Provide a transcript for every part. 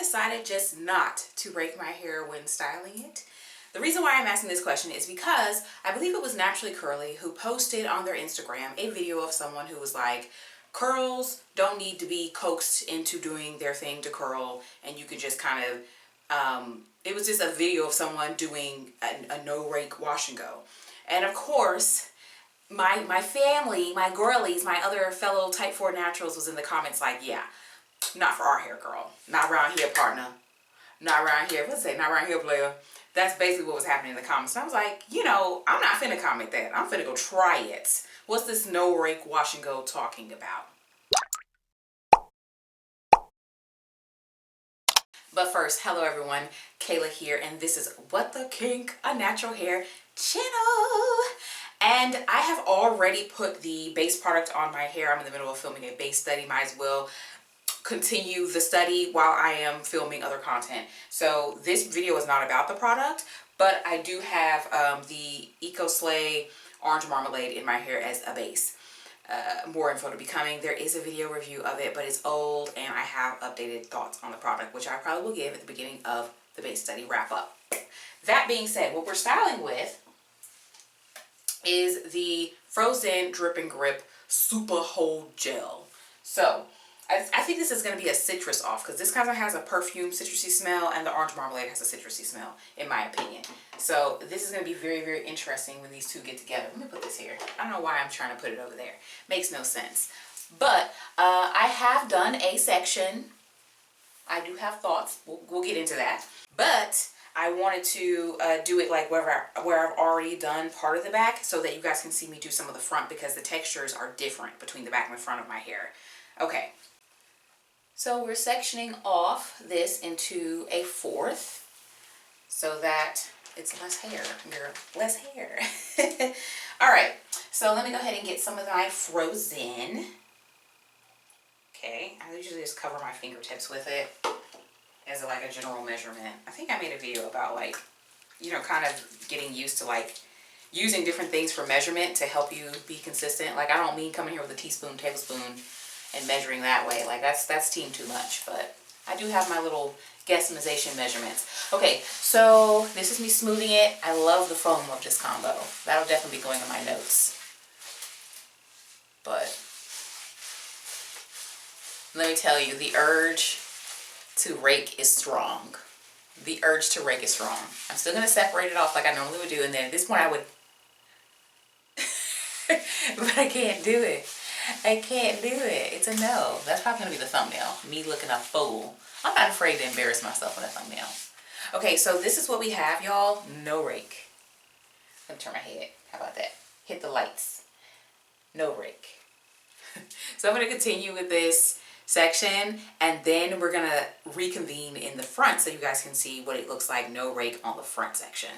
decided just not to rake my hair when styling it. The reason why I'm asking this question is because I believe it was Naturally Curly who posted on their Instagram a video of someone who was like, curls don't need to be coaxed into doing their thing to curl, and you can just kind of, it was just a video of someone doing a no rake wash and go. And of course, my family, my girlies, my other fellow Type 4 naturals was in the comments like, yeah, not for our hair, girl. Not around here, partner. Not around here. Let's say, not around here, player. That's basically what was happening in the comments. And I was like, you know, I'm not finna comment that. I'm finna go try it. What's this no rake wash and go talking about? But first, hello everyone, Kayla here, and this is What the Kink, a natural hair channel. And I have already put the base product on my hair. I'm in the middle of filming a base study. Might as well continue the study while I am filming other content. So this video is not about the product, but I do have the Eco Slay Orange Marmalade in my hair as a base. More info to be coming. There is a video review of it, but it's old and I have updated thoughts on the product, which I probably will give at the beginning of the base study wrap up. That being said, what we're styling with is the Frozen Drip and Grip Super Hold Gel. So I think this is going to be a citrus off because this kind of has a perfume citrusy smell and the orange marmalade has a citrusy smell, in my opinion. So this is going to be very, very interesting when these two get together. Let me put this here. I don't know why I'm trying to put it over there. Makes no sense. But I have done a section. I do have thoughts. We'll get into that. But I wanted to do it like where I've already done part of the back so that you guys can see me do some of the front because the textures are different between the back and the front of my hair. Okay. So we're sectioning off this into a fourth so that it's less hair, girl, less hair. All right, so let me go ahead and get some of my Frozen. Okay, I usually just cover my fingertips with it as like a general measurement. I think I made a video about like, you know, kind of getting used to like using different things for measurement to help you be consistent. Like I don't mean coming here with a teaspoon, tablespoon, and measuring that way. Like that's team too much, but I do have my little guesstimation measurements. Okay, so this is me smoothing it. I love the foam of this combo. That'll definitely be going in my notes. But let me tell you, the urge to rake is strong. The urge to rake is strong. I'm still gonna separate it off like I normally would do, and then at this point I would, but I can't do it. I can't do it. It's a no. That's probably going to be the thumbnail. Me looking a fool. I'm not afraid to embarrass myself in a thumbnail. Okay, so this is what we have, y'all. No rake. Let me turn my head. How about that? Hit the lights. No rake. So I'm going to continue with this section, and then we're going to reconvene in the front so you guys can see what it looks like no rake on the front section.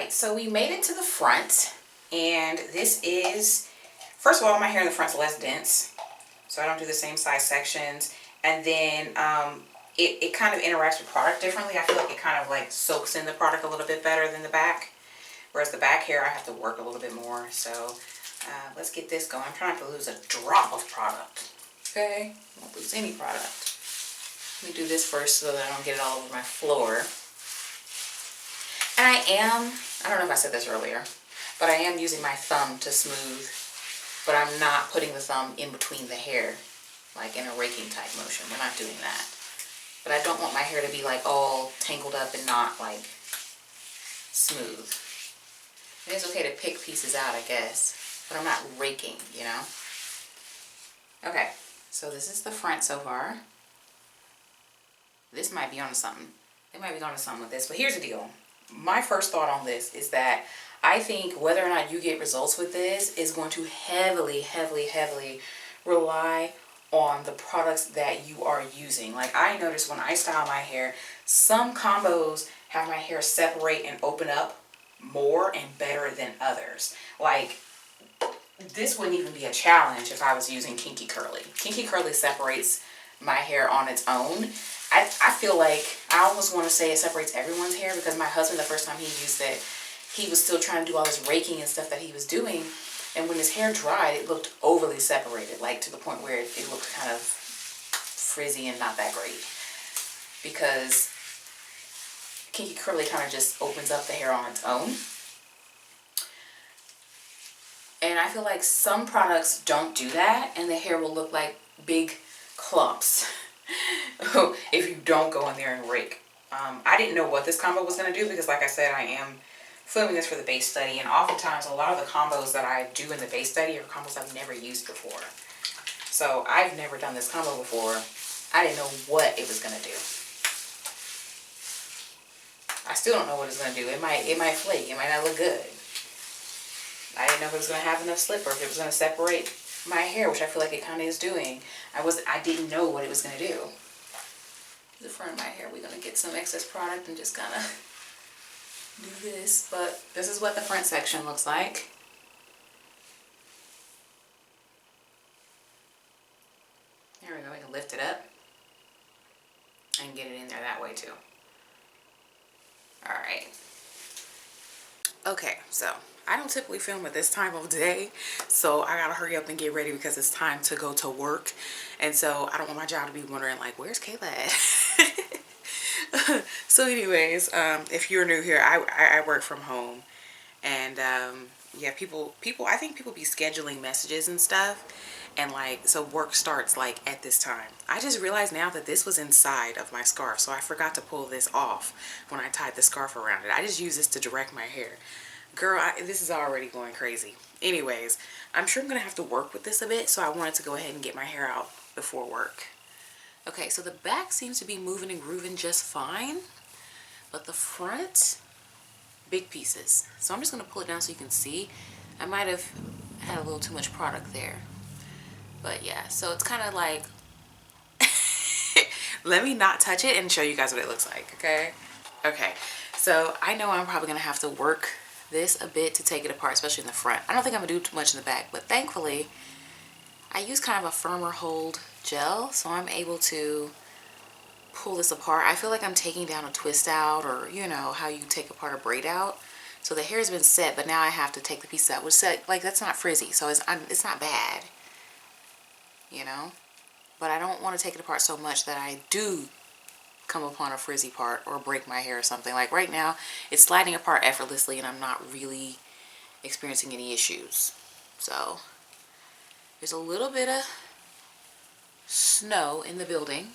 So we made it to the front, and this is, first of all, my hair in the front is less dense, so I don't do the same size sections, and then it kind of interacts with product differently. I feel like it kind of like soaks in the product a little bit better than the back, whereas the back hair I have to work a little bit more. So let's get this going. I'm trying not to lose a drop of product, okay? I won't lose any product. Let me do this first so that I don't get it all over my floor. And I don't know if I said this earlier, but I am using my thumb to smooth, but I'm not putting the thumb in between the hair, like in a raking type motion. We're not doing that. But I don't want my hair to be like all tangled up and not like smooth. It is okay to pick pieces out, I guess, but I'm not raking, you know? Okay, so this is the front so far. This might be onto something. They might be onto something with this, but here's the deal. My first thought on this is that I think whether or not you get results with this is going to heavily, heavily, heavily rely on the products that you are using. Like I notice when I style my hair, some combos have my hair separate and open up more and better than others. Like this wouldn't even be a challenge if I was using Kinky Curly. Kinky Curly separates my hair on its own. I feel like I almost want to say it separates everyone's hair, because my husband, the first time he used it, he was still trying to do all this raking and stuff that he was doing. And when his hair dried, it looked overly separated, like to the point where it looked kind of frizzy and not that great. Because Kinky Curly kind of just opens up the hair on its own. And I feel like some products don't do that, and the hair will look like big clumps if you don't go in there and rake. I didn't know what this combo was going to do, because like I said, I am filming this for the base study, and oftentimes a lot of the combos that I do in the base study are combos I've never used before. So I've never done this combo before. I didn't know what it was going to do. I still don't know what it's going to do. It might flake. It might not look good. I didn't know if it was going to have enough slip, or if it was going to separate my hair, which I feel like it kind of is doing. I didn't know what it was going to do. The front of my hair, we're going to get some excess product and just kind of do this. But this is what the front section looks like. There we go. We can lift it up and get it in there that way too. Alright. Okay, so I don't typically film at this time of day, so I gotta hurry up and get ready because it's time to go to work. And so I don't want my job to be wondering like, where's Kayla at? So anyways, if you're new here, I work from home, and yeah, people I think people be scheduling messages and stuff, and like, so work starts like at this time. I just realized now that this was inside of my scarf, so I forgot to pull this off when I tied the scarf around it. I just use this to direct my hair. Girl, this is already going crazy. Anyways, I'm sure I'm gonna have to work with this a bit, so I wanted to go ahead and get my hair out before work. Okay, so the back seems to be moving and grooving just fine, but the front, big pieces. So I'm just gonna pull it down so you can see. I might have had a little too much product there. But yeah, so it's kind of like, let me not touch it and show you guys what it looks like, okay? Okay, so I know I'm probably gonna have to work this a bit to take it apart, especially in the front. I don't think I'm gonna do too much in the back, but thankfully, I use kind of a firmer hold gel, so I'm able to pull this apart. I feel like I'm taking down a twist out, or you know, how you take apart a braid out. So the hair's been set, but now I have to take the piece out, which set, like, that's not frizzy, so it's not bad. You know, but I don't want to take it apart so much that I do come upon a frizzy part or break my hair or something. Like right now, it's sliding apart effortlessly and I'm not really experiencing any issues. So there's a little bit of snow in the building,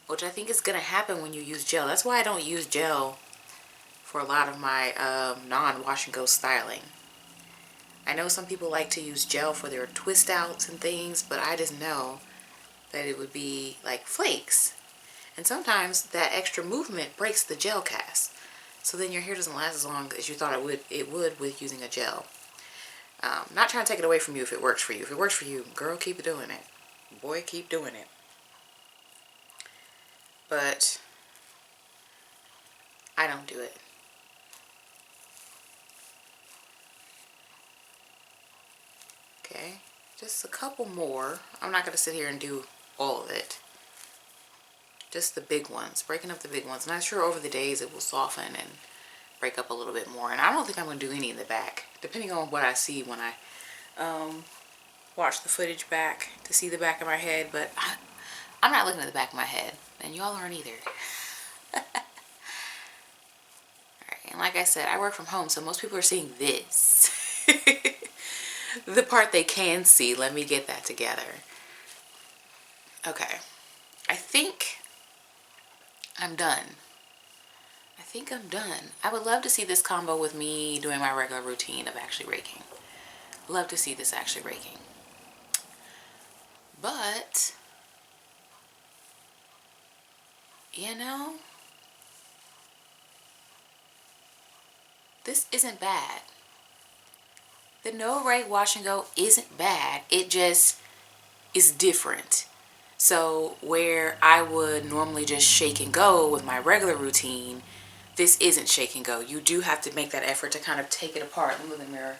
which I think is going to happen when you use gel. That's why I don't use gel for a lot of my non-wash and go styling. I know some people like to use gel for their twist outs and things, but I just know that it would be like flakes. And sometimes that extra movement breaks the gel cast. So then your hair doesn't last as long as you thought it would with using a gel. Not trying to take it away from you if it works for you. If it works for you, girl, keep doing it. Boy, keep doing it. But I don't do it. Okay, just a couple more. I'm not going to sit here and do all of it. Just the big ones, breaking up the big ones. And I'm sure over the days it will soften and break up a little bit more. And I don't think I'm going to do any in the back, depending on what I see when I watch the footage back to see the back of my head. But I'm not looking at the back of my head, and y'all aren't either. Alright, and like I said, I work from home, so most people are seeing this. The part they can see. Let me get that together. Okay. I think I'm done. I think I'm done. I would love to see this combo with me doing my regular routine of actually raking. Love to see this actually raking. But, you know, this isn't bad. The no rake wash and go isn't bad. It just is different. So where I would normally just shake and go with my regular routine, this isn't shake and go. You do have to make that effort to kind of take it apart. Let me look in the mirror.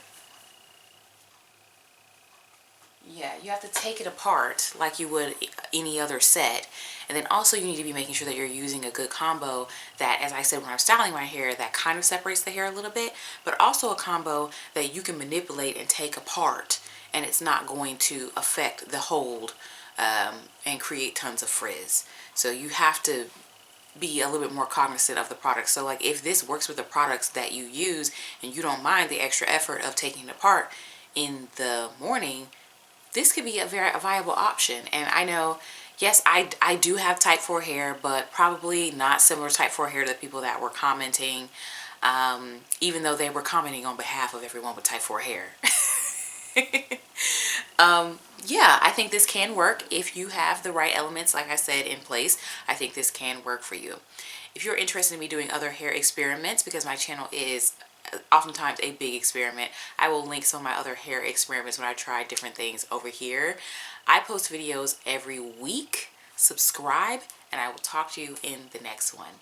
Yeah, you have to take it apart like you would any other set. And then also you need to be making sure that you're using a good combo that, as I said when I'm styling my hair, that kind of separates the hair a little bit, but also a combo that you can manipulate and take apart and it's not going to affect the hold and create tons of frizz. So you have to be a little bit more cognizant of the product. So like if this works with the products that you use and you don't mind the extra effort of taking it apart in the morning, this could be a very viable option. And I know, yes, I do have type 4 hair, but probably not similar type 4 hair to the people that were commenting, even though they were commenting on behalf of everyone with type 4 hair. Yeah, I think this can work if you have the right elements, like I said, in place. I think this can work for you. If you're interested in me doing other hair experiments, because my channel is oftentimes a big experiment, I will link some of my other hair experiments when I try different things over here. I post videos every week. Subscribe, and I will talk to you in the next one.